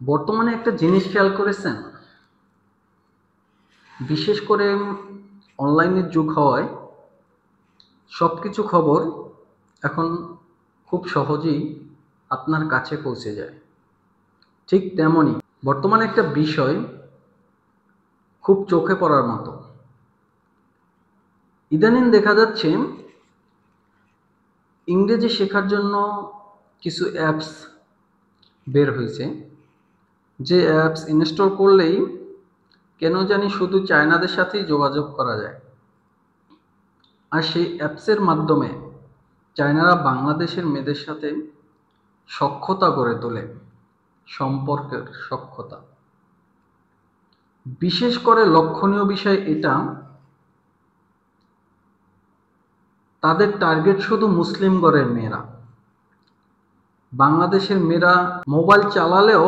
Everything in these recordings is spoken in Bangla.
বর্তমানে একটা জিনিস খেয়াল করেছেন, বিশেষ করে অনলাইনের যুগ হওয়ায় সবকিছু খবর এখন খুব সহজেই আপনার কাছে পৌঁছে যায়। ঠিক তেমনই বর্তমানে একটা বিষয় খুব চোখে পড়ার মতো। ইদানিং দেখা যাচ্ছে ইংরেজি শেখার জন্য কিছু অ্যাপস বের হয়েছে, যে অ্যাপস ইনস্টল করলেই কেন জানি শুধু চায়নাদের সাথেই যোগাযোগ করা যায়। আর সেই অ্যাপসের মাধ্যমে চায়নারা বাংলাদেশের মেয়েদের সাথে সখ্যতা গড়ে তোলে, সম্পর্কের সখ্যতা। বিশেষ করে লক্ষণীয় বিষয় এটা, তাদের টার্গেট শুধু মুসলিম ঘরের মেয়েরা। বাংলাদেশের মেয়েরা মোবাইল চালালেও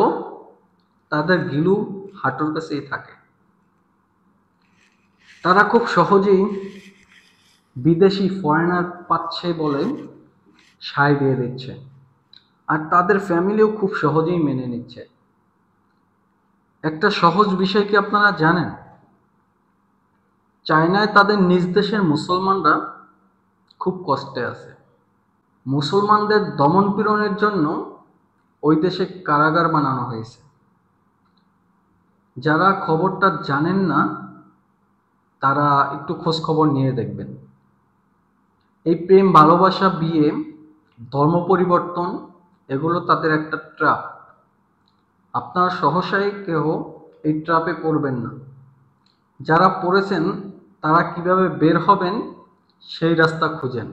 তাদের গিলু হাঁটুর কাছেই থাকে। তারা খুব সহজেই বিদেশি ফরেনার পাচ্ছে বলে সায় দিয়ে দিচ্ছে, আর তাদের ফ্যামিলিও খুব সহজেই মেনে নিচ্ছে। একটা সহজ বিষয় কি আপনারা জানেন? চায়নায় তাদের নিজ দেশের মুসলমানরা খুব কষ্টে আছে। মুসলমানদের দমন পীড়নের জন্য ওই দেশে কারাগার বানানো হয়েছে। যারা খবরটা জানেন না তারা একটু খোঁজ খবর নিয়ে দেখবেন। এই প্রেম, ভালোবাসা, বিয়ে, ধর্ম পরিবর্তন, এগুলো তাদের একটা ট্র্যাপ। আপনার সহসাই কেহ এই ট্র্যাপে পড়বেন না। যারা পড়েছেন তারা কিভাবে বের হবেন সেই রাস্তা খুঁজেন।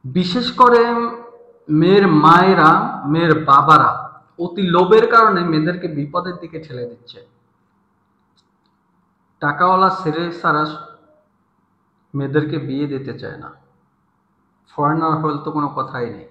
বিশেষ করে মেয়ের মায়েরা, মেয়ের বাবারা অতি লোভের কারণে মেয়েদেরকে বিপদের দিকে ঠেলে দিচ্ছে। টাকাওয়ালা ছেলে ছাড়া মেয়েদেরকে বিয়ে দিতে চায় না, ফরেনার হলে তো কোনো কথাই নেই।